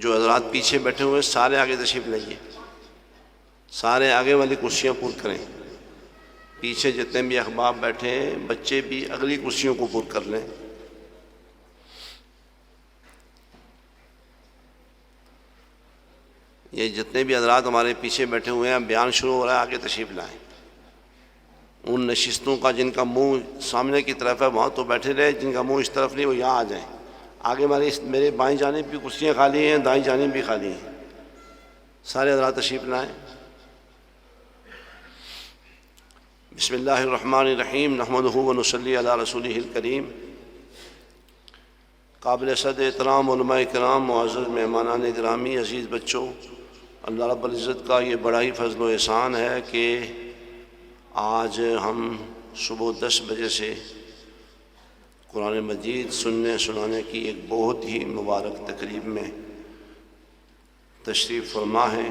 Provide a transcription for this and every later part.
جو حضرات پیچھے بیٹھے ہوئے سارے آگے تشریف لائیے، سارے آگے والی کرسیاں پر کریں۔ پیچھے جتنے بھی احباب بیٹھے ہیں بچے بھی اگلی کرسیوں کو پر کر لیں۔ یہ جتنے بھی حضرات ہمارے پیچھے بیٹھے ہوئے ہیں، بیان شروع ہو رہا ہے، آگے تشریف لائیں۔ ان نشستوں کا جن کا منہ سامنے کی طرف ہے وہاں تو بیٹھے رہے، جن کا منہ اس طرف نہیں وہ یہاں آ جائیں۔ آگے میرے بائیں جانب بھی کرسیاں خالی ہیں، دائیں جانب بھی خالی ہیں، سارے حضرات تشریف لائیں۔ بسم اللہ الرحمن الرحیم، نحمدہ ونصلی علی رسولہ الکریم۔ قابل صد احترام علماء کرام، معزز مہمانان گرامی، عزیز بچوں، اللہ رب العزت کا یہ بڑا ہی فضل و احسان ہے کہ آج ہم صبح 10 بجے سے قرآن مجید سننے سنانے کی ایک بہت ہی مبارک تقریب میں تشریف فرما ہے۔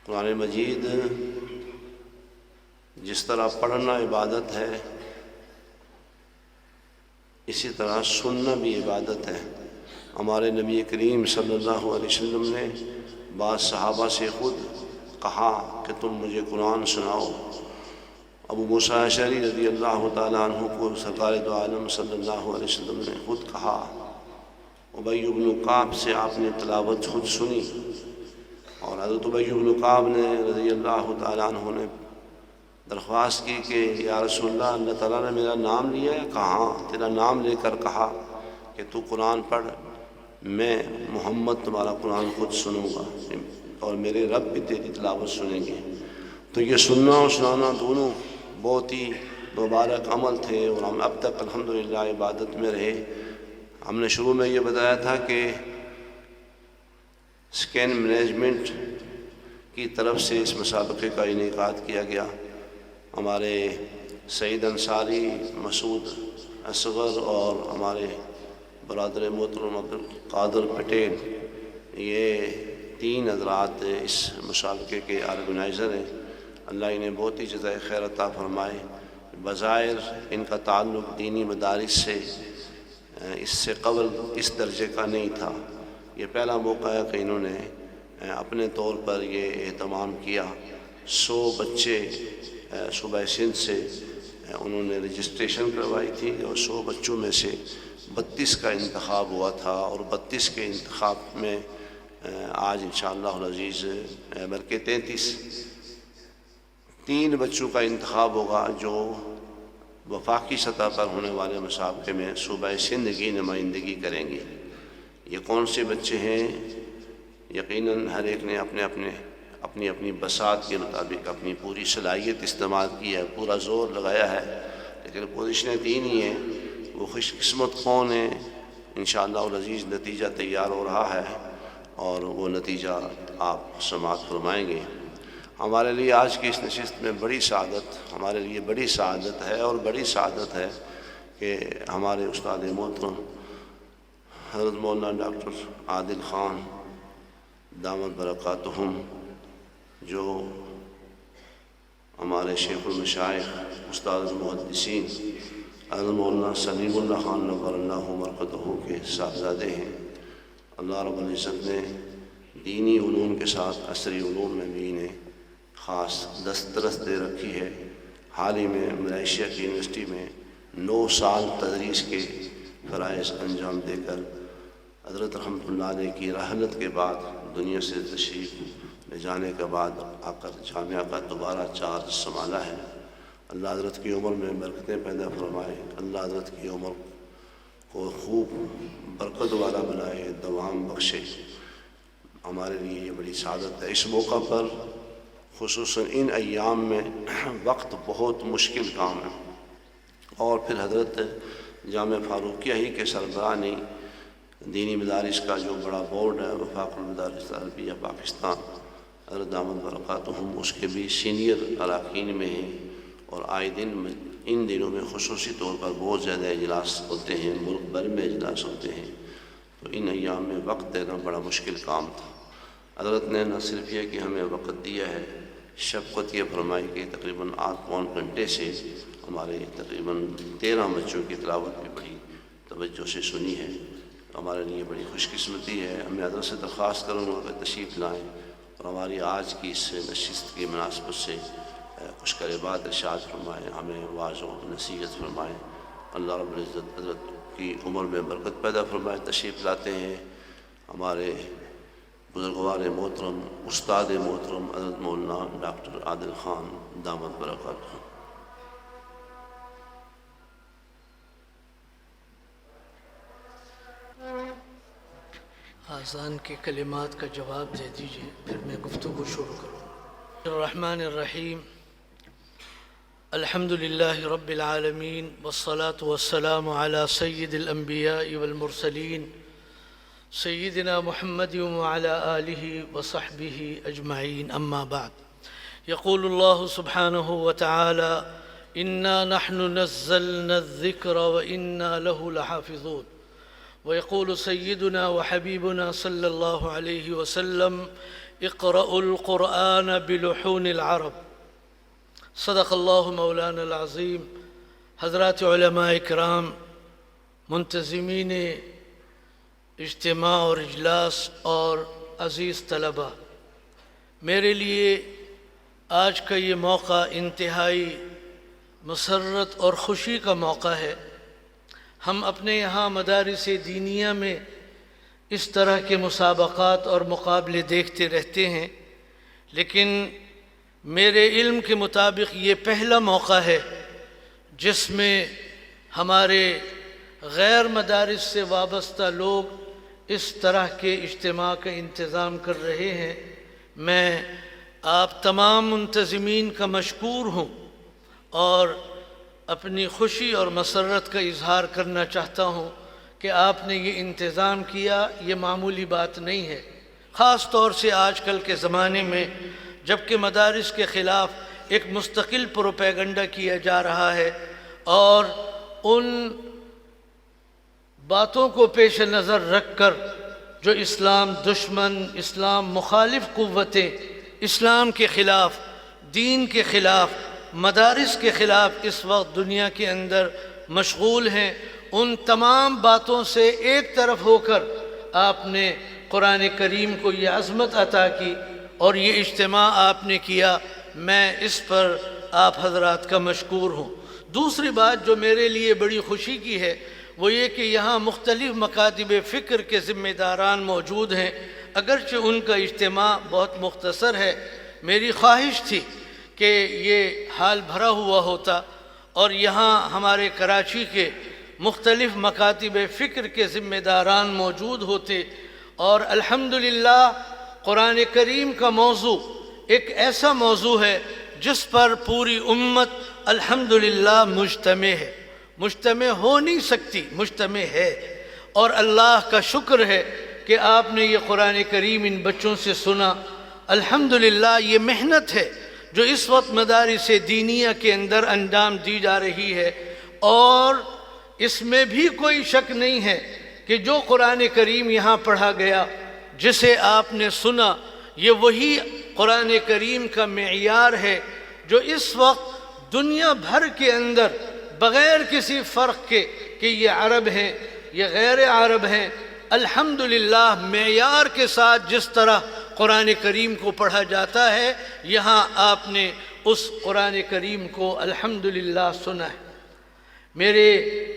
قرآن مجید جس طرح پڑھنا عبادت ہے، اسی طرح سننا بھی عبادت ہے۔ ہمارے نبی کریم صلی اللہ علیہ وسلم نے بعض صحابہ سے خود کہا کہ تم مجھے قرآن سناؤ۔ ابو موسیٰ اشعری رضی اللہ تعالیٰ عنہ کو سرکار دو عالم صلی اللہ علیہ وسلم نے خود کہا۔ ابی بن کعب سے آپ نے تلاوت خود سنی، اور حضرت ابی بن کعب نے رضی اللہ تعالیٰ عنہ نے درخواست کی کہ یا رسول اللہ، اللہ تعالیٰ نے میرا نام لیا ہے؟ کہا، تیرا نام لے کر کہا کہ تو قرآن پڑھ، میں محمد تمہارا قرآن خود سنوں گا اور میرے رب بھی تیری تلاوت سنیں گے۔ تو یہ سننا اور سنانا دونوں بہت ہی مبارک عمل تھے، اور ہم اب تک الحمدللہ عبادت میں رہے۔ ہم نے شروع میں یہ بتایا تھا کہ اسکین مینجمنٹ کی طرف سے اس مسابقے کا انعقاد کیا گیا۔ ہمارے سعید انصاری، مسعود اصغر اور ہمارے برادر محترم عبدالقادر پٹیل، یہ 3 حضرات اس مسابقے کے آرگنائزر ہیں۔ اللہ انہیں بہت ہی جزائے خیر عطا فرمائے۔ بظاہر ان کا تعلق دینی مدارس سے اس سے قبل اس درجے کا نہیں تھا۔ یہ پہلا موقع ہے کہ انہوں نے اپنے طور پر یہ اہتمام کیا۔ 100 بچے صوبہ سندھ سے انہوں نے رجسٹریشن کروائی تھی، اور 100 بچوں میں سے 32 کا انتخاب ہوا تھا، اور 32 کے انتخاب میں آج انشاءاللہ العزیز بلکہ 3 بچوں کا انتخاب ہوگا جو وفاقی سطح پر ہونے والے مسابقے میں صوبہ سندھ کی نمائندگی کریں گے۔ یہ کون سے بچے ہیں؟ یقیناً ہر ایک نے اپنی بساط کے مطابق اپنی پوری صلاحیت استعمال کی ہے، پورا زور لگایا ہے، لیکن پوزیشنیں 3 ہی ہیں۔ وہ خوش قسمت کون ہیں؟ انشاءاللہ العزیز نتیجہ تیار ہو رہا ہے، اور وہ نتیجہ آپ سماعت فرمائیں گے۔ ہمارے لیے آج کی اس نشست میں بڑی سعادت ہے، اور بڑی سعادت ہے کہ ہمارے استاد محترم حضرت مولانا ڈاکٹر عادل خان دامت برکاتہم، جو ہمارے شیخ المشائخ استاد المحدثین حضرت مولانا سلیم اللہ خان نور اللہ مرقدہ کے صاحبزادے ہیں۔ اللہ رب العزت نے دینی علوم کے ساتھ عصری علوم میں بھی انہیں خاص دسترس دے رکھی ہے۔ حال ہی میں ملیشیا کی یونیورسٹی میں 9 سال تدریس کے فرائض انجام دے کر حضرت رحمۃ اللہ علیہ کی رحلت کے بعد دنیا سے تشریف لے جانے کے بعد آ کر جامعہ کا دوبارہ چارج سنبھالا ہے۔ اللہ حضرت کی عمر میں برکتیں پیدا فرمائے، اللہ حضرت کی عمر کو خوب برکت والا بنائے، دوام بخشے۔ ہمارے لیے یہ بڑی سعادت ہے۔ اس موقع پر خصوصاً ان ایام میں وقت بہت مشکل کام ہے، اور پھر حضرت جامعہ فاروقیہ ہی کے سربراہ نے دینی مدارس کا جو بڑا بورڈ ہے، وفاق المدارس عربیہ پاکستان، حضرت دامت برکاتہم، اس کے بھی سینئر اراکین میں ہیں، اور آئے دن ان دنوں میں خصوصی طور پر بہت زیادہ اجلاس ہوتے ہیں، ملک بھر میں اجلاس ہوتے ہیں، تو ان ایام میں وقت دینا بڑا مشکل کام تھا۔ حضرت نے نہ صرف یہ کہ ہمیں وقت دیا ہے، شفقت یہ فرمائی کہ تقریباً 8 پون گھنٹے سے ہمارے تقریباً 13 بچوں کی تلاوت بھی بڑی توجہ سے سنی ہے۔ ہمارے لیے بڑی خوش قسمتی ہے۔ میں عادل سے درخواست کروں گا کہ تشریف لائیں اور ہماری آج کی اس نشست کی مناسبت سے کچھ کلمات ارشاد فرمائیں، ہمیں واعظ و نصیحت فرمائیں۔ اللہ رب العزت حضرت کی عمر میں برکت پیدا فرمائے۔ تشریف لاتے ہیں ہمارے بزرگوار محترم، استاد محترم حضرت مولانا ڈاکٹر عادل خان دامت برکاتہ۔ آذان کے کلمات کا جواب دے دیجیے، پھر میں گفتگو شروع کروں۔ الرحمن الرحیم، الحمد للہ رب العالمین، والصلاة والسلام علی سید الانبیاء والمرسلین، سیدنا محمد وعلی آلہ وصحبہ اجمعین، اما بعد۔ یقول اللہ سبحانہ وتعالی انا نحن نزلنا الذکر وانا له لحافظون، ويقول سيدنا وحبيبنا صلى الله عليه وسلم اقرأوا القرآن بلحون العرب۔ صدق الله مولانا العظیم۔ حضرات علماء کرام، منتظمین اجتماع اور اجلاس اور عزیز طلبہ، میرے لیے آج کا یہ موقع انتہائی مسرت اور خوشی کا موقع ہے۔ ہم اپنے یہاں مدارس دینیہ میں اس طرح کے مسابقات اور مقابلے دیکھتے رہتے ہیں، لیکن میرے علم کے مطابق یہ پہلا موقع ہے جس میں ہمارے غیر مدارس سے وابستہ لوگ اس طرح کے اجتماع کا انتظام کر رہے ہیں۔ میں آپ تمام منتظمین کا مشکور ہوں اور اپنی خوشی اور مسرت کا اظہار کرنا چاہتا ہوں کہ آپ نے یہ انتظام کیا، یہ معمولی بات نہیں ہے، خاص طور سے آج کل کے زمانے میں جبکہ مدارس کے خلاف ایک مستقل پروپیگنڈا کیا جا رہا ہے اور ان باتوں کو پیش نظر رکھ کر جو اسلام دشمن، اسلام مخالف قوتیں اسلام کے خلاف، دین کے خلاف، مدارس کے خلاف اس وقت دنیا کے اندر مشغول ہیں، ان تمام باتوں سے ایک طرف ہو کر آپ نے قرآن کریم کو یہ عظمت عطا کی اور یہ اجتماع آپ نے کیا۔ میں اس پر آپ حضرات کا مشکور ہوں۔ دوسری بات جو میرے لیے بڑی خوشی کی ہے وہ یہ کہ یہاں مختلف مکاتب فکر کے ذمہ داران موجود ہیں، اگرچہ ان کا اجتماع بہت مختصر ہے۔ میری خواہش تھی کہ یہ حال بھرا ہوا ہوتا اور یہاں ہمارے کراچی کے مختلف مکاتب فکر کے ذمہ داران موجود ہوتے، اور الحمدللہ قرآن کریم کا موضوع ایک ایسا موضوع ہے جس پر پوری امت الحمدللہ مجتمع ہے، مجتمع ہو نہیں سکتی، مجتمع ہے، اور اللہ کا شکر ہے کہ آپ نے یہ قرآن کریم ان بچوں سے سنا۔ الحمدللہ یہ محنت ہے جو اس وقت مدارس دینیہ کے اندر انجام دی جا رہی ہے، اور اس میں بھی کوئی شک نہیں ہے کہ جو قرآن کریم یہاں پڑھا گیا، جسے آپ نے سنا، یہ وہی قرآن کریم کا معیار ہے جو اس وقت دنیا بھر کے اندر بغیر کسی فرق کے کہ یہ عرب ہیں، یہ غیر عرب ہیں، الحمدللہ معیار کے ساتھ جس طرح قرآن کریم کو پڑھا جاتا ہے، یہاں آپ نے اس قرآن کریم کو الحمدللہ سنا ہے۔ میرے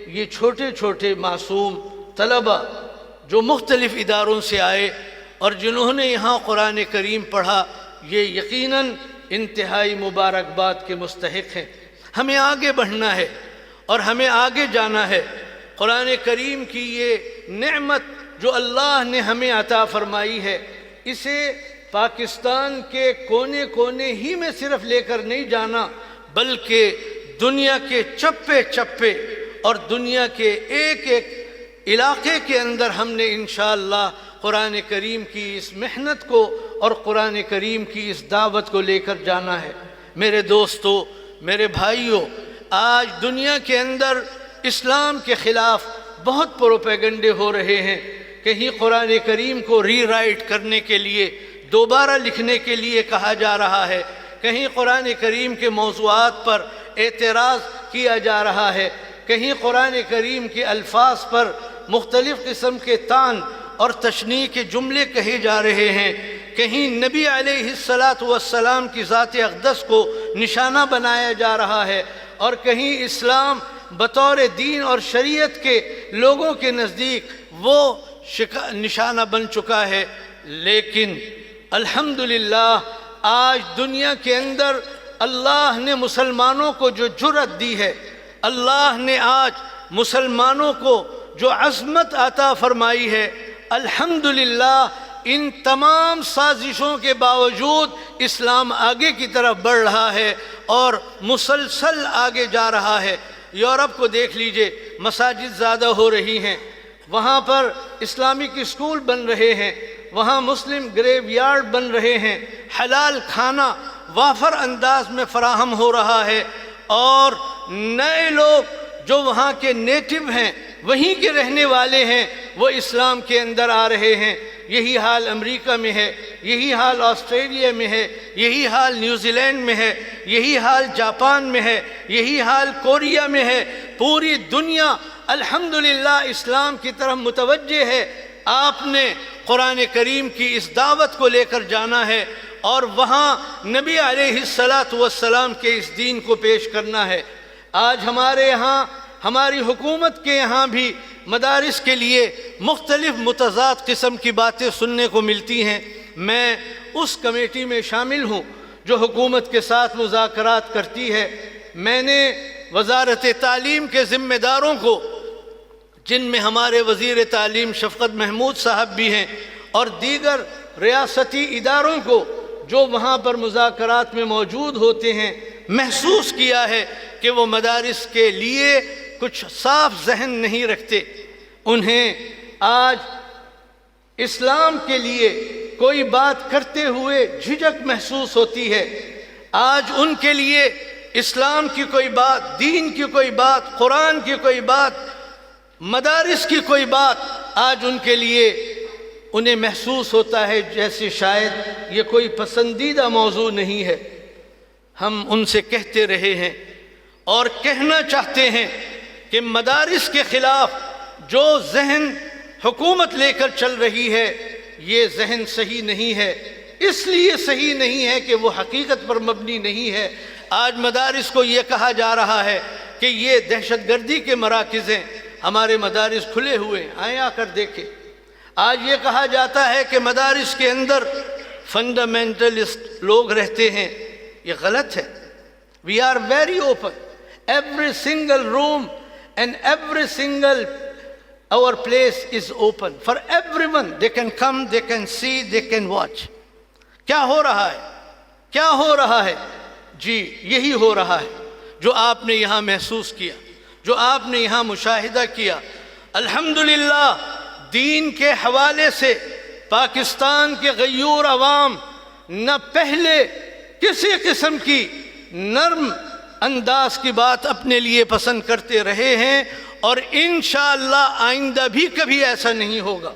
یہ چھوٹے چھوٹے معصوم طلبہ جو مختلف اداروں سے آئے اور جنہوں نے یہاں قرآن کریم پڑھا، یہ یقیناً انتہائی مبارکباد کے مستحق ہیں۔ ہمیں آگے بڑھنا ہے اور ہمیں آگے جانا ہے۔ قرآن کریم کی یہ نعمت جو اللہ نے ہمیں عطا فرمائی ہے، اسے پاکستان کے کونے کونے ہی میں صرف لے کر نہیں جانا، بلکہ دنیا کے چپے چپے اور دنیا کے ایک ایک علاقے کے اندر ہم نے انشاءاللہ قرآن کریم کی اس محنت کو اور قرآن کریم کی اس دعوت کو لے کر جانا ہے۔ میرے دوستو، میرے بھائیوں، آج دنیا کے اندر اسلام کے خلاف بہت پروپیگنڈے ہو رہے ہیں۔ کہیں قرآن کریم کو ری رائٹ کرنے کے لیے، دوبارہ لکھنے کے لیے کہا جا رہا ہے، کہیں قرآن کریم کے موضوعات پر اعتراض کیا جا رہا ہے، کہیں قرآن کریم کے الفاظ پر مختلف قسم کے طعن اور تشنیع کے جملے کہے جا رہے ہیں، کہیں نبی علیہ السلام کی ذات اقدس کو نشانہ بنایا جا رہا ہے، اور کہیں اسلام بطور دین اور شریعت کے لوگوں کے نزدیک وہ نشانہ بن چکا ہے۔ لیکن الحمدللہ آج دنیا کے اندر اللہ نے مسلمانوں کو جو جرأت دی ہے، اللہ نے آج مسلمانوں کو جو عظمت عطا فرمائی ہے، الحمدللہ ان تمام سازشوں کے باوجود اسلام آگے کی طرف بڑھ رہا ہے اور مسلسل آگے جا رہا ہے۔ یورپ کو دیکھ لیجئے، مساجد زیادہ ہو رہی ہیں، وہاں پر اسلامک اسکول بن رہے ہیں، وہاں مسلم گریو یارڈ بن رہے ہیں، حلال کھانا وافر انداز میں فراہم ہو رہا ہے، اور نئے لوگ جو وہاں کے نیٹو ہیں، وہیں کے رہنے والے ہیں، وہ اسلام کے اندر آ رہے ہیں۔ یہی حال امریکہ میں ہے، یہی حال آسٹریلیا میں ہے، یہی حال نیوزی لینڈ میں ہے، یہی حال جاپان میں ہے، یہی حال کوریا میں ہے۔ پوری دنیا الحمدللہ اسلام کی طرف متوجہ ہے۔ آپ نے قرآن کریم کی اس دعوت کو لے کر جانا ہے اور وہاں نبی علیہ السلام کے اس دین کو پیش کرنا ہے۔ آج ہمارے یہاں، ہماری حکومت کے یہاں بھی مدارس کے لیے مختلف متضاد قسم کی باتیں سننے کو ملتی ہیں۔ میں اس کمیٹی میں شامل ہوں جو حکومت کے ساتھ مذاکرات کرتی ہے۔ میں نے وزارت تعلیم کے ذمہ داروں کو، جن میں ہمارے وزیر تعلیم شفقت محمود صاحب بھی ہیں، اور دیگر ریاستی اداروں کو جو وہاں پر مذاکرات میں موجود ہوتے ہیں، محسوس کیا ہے کہ وہ مدارس کے لیے کچھ صاف ذہن نہیں رکھتے۔ انہیں آج اسلام کے لیے کوئی بات کرتے ہوئے جھجک محسوس ہوتی ہے۔ آج ان کے لیے اسلام کی کوئی بات، دین کی کوئی بات، قرآن کی کوئی بات، مدارس کی کوئی بات، آج ان کے لیے انہیں محسوس ہوتا ہے جیسے شاید یہ کوئی پسندیدہ موضوع نہیں ہے۔ ہم ان سے کہتے رہے ہیں اور کہنا چاہتے ہیں کہ مدارس کے خلاف جو ذہن حکومت لے کر چل رہی ہے، یہ ذہن صحیح نہیں ہے۔ اس لیے صحیح نہیں ہے کہ وہ حقیقت پر مبنی نہیں ہے۔ آج مدارس کو یہ کہا جا رہا ہے کہ یہ دہشت گردی کے مراکز ہیں۔ ہمارے مدارس کھلے ہوئے ہیں، آئیں آ کر دیکھیں۔ آج یہ کہا جاتا ہے کہ مدارس کے اندر فنڈامنٹلسٹ لوگ رہتے ہیں، یہ غلط ہے۔ We are very open. Every single room and every single our place is open for everyone. They can come, they can see, they can watch. کیا ہو رہا ہے؟ کیا ہو رہا ہے؟ جی یہی ہو رہا ہے جو آپ نے یہاں محسوس کیا، جو آپ نے یہاں مشاہدہ کیا۔ الحمدللہ دین کے حوالے سے پاکستان کے غیور عوام نہ پہلے کسی قسم کی نرم انداز کی بات اپنے لیے پسند کرتے رہے ہیں، اور انشاءاللہ آئندہ بھی کبھی ایسا نہیں ہوگا۔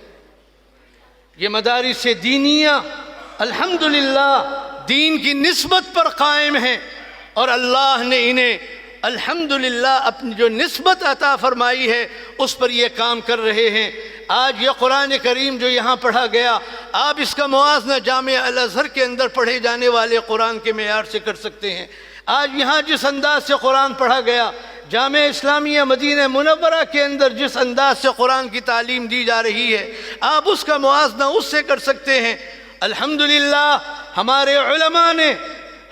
یہ مدارس دینیہ الحمدللہ دین کی نسبت پر قائم ہیں، اور اللہ نے انہیں الحمدللہ اپنی جو نسبت عطا فرمائی ہے اس پر یہ کام کر رہے ہیں۔ آج یہ قرآن کریم جو یہاں پڑھا گیا، آپ اس کا موازنہ جامعہ الازہر کے اندر پڑھے جانے والے قرآن کے معیار سے کر سکتے ہیں۔ آج یہاں جس انداز سے قرآن پڑھا گیا، جامعہ اسلامیہ مدینہ منورہ کے اندر جس انداز سے قرآن کی تعلیم دی جا رہی ہے، آپ اس کا موازنہ اس سے کر سکتے ہیں۔ الحمدللہ ہمارے علماء نے،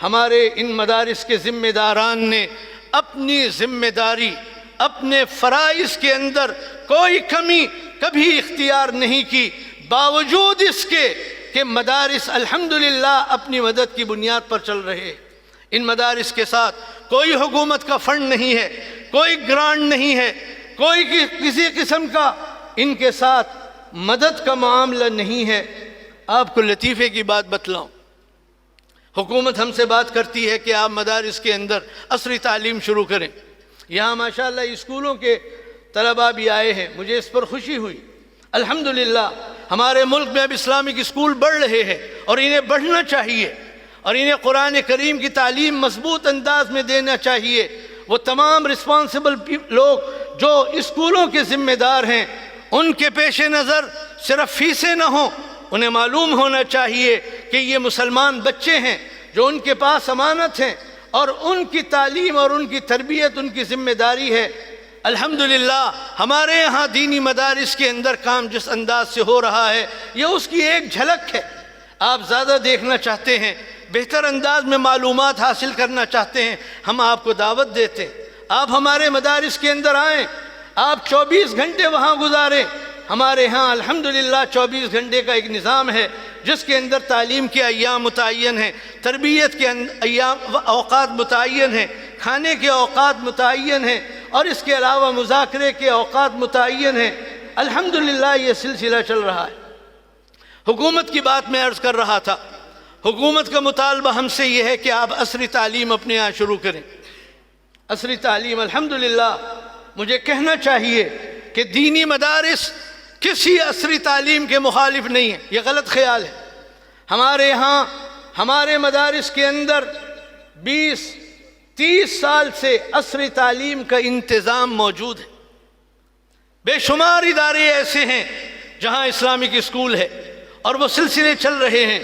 ہمارے ان مدارس کے ذمہ داران نے اپنی ذمہ داری، اپنے فرائض کے اندر کوئی کمی کبھی اختیار نہیں کی، باوجود اس کے کہ مدارس الحمدللہ اپنی مدد کی بنیاد پر چل رہے۔ ان مدارس کے ساتھ کوئی حکومت کا فنڈ نہیں ہے، کوئی گرانٹ نہیں ہے، کوئی کسی قسم کا ان کے ساتھ مدد کا معاملہ نہیں ہے۔ آپ کو لطیفے کی بات بتلاؤں، حکومت ہم سے بات کرتی ہے کہ آپ مدارس کے اندر عصری تعلیم شروع کریں۔ یہاں ماشاءاللہ اسکولوں کے طلباء بھی آئے ہیں، مجھے اس پر خوشی ہوئی۔ الحمدللہ ہمارے ملک میں اب اسلامک اسکول بڑھ رہے ہیں، اور انہیں بڑھنا چاہیے، اور انہیں قرآن کریم کی تعلیم مضبوط انداز میں دینا چاہیے۔ وہ تمام رسپانسبل لوگ جو اسکولوں کے ذمہ دار ہیں، ان کے پیش نظر صرف فیسیں نہ ہوں، انہیں معلوم ہونا چاہیے کہ یہ مسلمان بچے ہیں جو ان کے پاس امانت ہیں، اور ان کی تعلیم اور ان کی تربیت ان کی ذمہ داری ہے۔ الحمدللہ ہمارے یہاں دینی مدارس کے اندر کام جس انداز سے ہو رہا ہے یہ اس کی ایک جھلک ہے۔ آپ زیادہ دیکھنا چاہتے ہیں، بہتر انداز میں معلومات حاصل کرنا چاہتے ہیں، ہم آپ کو دعوت دیتے ہیں، آپ ہمارے مدارس کے اندر آئیں، آپ 24 گھنٹے وہاں گزاریں۔ ہمارے ہاں الحمدللہ 24 گھنٹے کا ایک نظام ہے جس کے اندر تعلیم کے ایام متعین ہیں، تربیت کے اوقات متعین ہیں، کھانے کے اوقات متعین ہیں، اور اس کے علاوہ مذاکرے کے اوقات متعین ہیں۔ الحمدللہ یہ سلسلہ چل رہا ہے۔ حکومت کی بات میں عرض کر رہا تھا، حکومت کا مطالبہ ہم سے یہ ہے کہ آپ عصری تعلیم اپنے یہاں شروع کریں۔ عصری تعلیم الحمدللہ مجھے کہنا چاہیے کہ دینی مدارس کسی عصری تعلیم کے مخالف نہیں ہیں، یہ غلط خیال ہے۔ ہمارے ہاں ہمارے مدارس کے اندر 20-30 سال سے عصری تعلیم کا انتظام موجود ہے۔ بے شمار ادارے ایسے ہیں جہاں اسلامک اسکول ہے اور وہ سلسلے چل رہے ہیں۔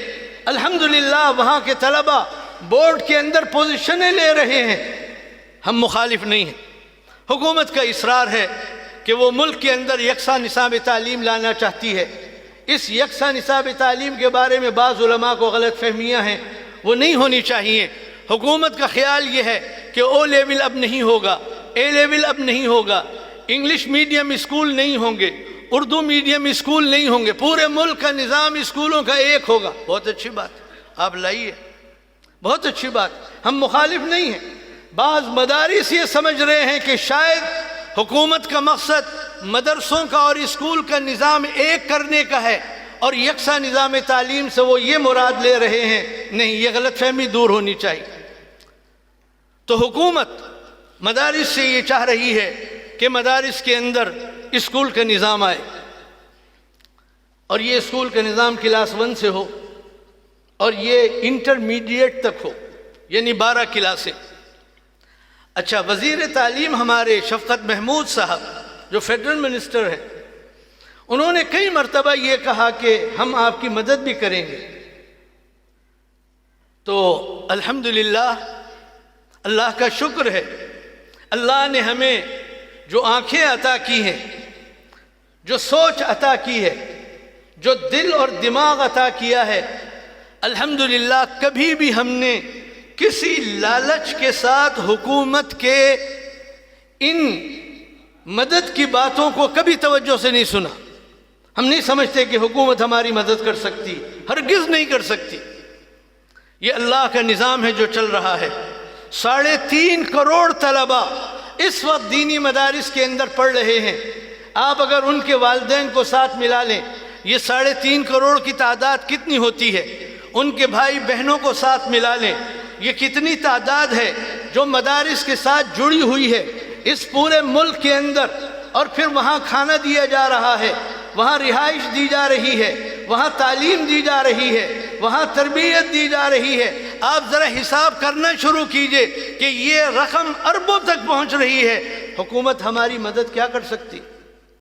الحمدللہ وہاں کے طلبہ بورڈ کے اندر پوزیشنیں لے رہے ہیں، ہم مخالف نہیں ہیں۔ حکومت کا اصرار ہے کہ وہ ملک کے اندر یکساں نصاب تعلیم لانا چاہتی ہے۔ اس یکساں نصاب تعلیم کے بارے میں بعض علماء کو غلط فہمیاں ہیں، وہ نہیں ہونی چاہیے۔ حکومت کا خیال یہ ہے کہ او لیول اب نہیں ہوگا، اے لیول اب نہیں ہوگا، انگلش میڈیم اسکول نہیں ہوں گے، اردو میڈیم اسکول نہیں ہوں گے، پورے ملک کا نظام اسکولوں کا ایک ہوگا۔ بہت اچھی بات آپ لائیے، بہت اچھی بات، ہم مخالف نہیں ہیں۔ بعض مدارس یہ سمجھ رہے ہیں کہ شاید حکومت کا مقصد مدرسوں کا اور اسکول کا نظام ایک کرنے کا ہے اور یکساں نظام تعلیم سے وہ یہ مراد لے رہے ہیں۔ نہیں، یہ غلط فہمی دور ہونی چاہیے۔ تو حکومت مدارس سے یہ چاہ رہی ہے کہ مدارس کے اندر اسکول کا نظام آئے، اور یہ اسکول کا نظام کلاس 1 سے ہو اور یہ انٹرمیڈیٹ تک ہو، یعنی 12 کلاسیں۔ اچھا، وزیر تعلیم ہمارے شفقت محمود صاحب جو فیڈرل منسٹر ہیں، انہوں نے کئی مرتبہ یہ کہا کہ ہم آپ کی مدد بھی کریں گے۔ تو الحمدللہ اللہ کا شکر ہے، اللہ نے ہمیں جو آنکھیں عطا کی ہیں، جو سوچ عطا کی ہے، جو دل اور دماغ عطا کیا ہے، الحمدللہ کبھی بھی ہم نے کسی لالچ کے ساتھ حکومت کے ان مدد کی باتوں کو کبھی توجہ سے نہیں سنا۔ ہم نہیں سمجھتے کہ حکومت ہماری مدد کر سکتی، ہرگز نہیں کر سکتی۔ یہ اللہ کا نظام ہے جو چل رہا ہے۔ 3.5 کروڑ طلبہ اس وقت دینی مدارس کے اندر پڑھ رہے ہیں۔ آپ اگر ان کے والدین کو ساتھ ملا لیں، یہ 3.5 کروڑ کی تعداد کتنی ہوتی ہے؟ ان کے بھائی بہنوں کو ساتھ ملا لیں، یہ کتنی تعداد ہے جو مدارس کے ساتھ جڑی ہوئی ہے اس پورے ملک کے اندر، اور پھر وہاں کھانا دیا جا رہا ہے، وہاں رہائش دی جا رہی ہے، وہاں تعلیم دی جا رہی ہے، وہاں تربیت دی جا رہی ہے۔ آپ ذرا حساب کرنا شروع کیجئے کہ یہ رقم اربوں تک پہنچ رہی ہے۔ حکومت ہماری مدد کیا کر سکتی؟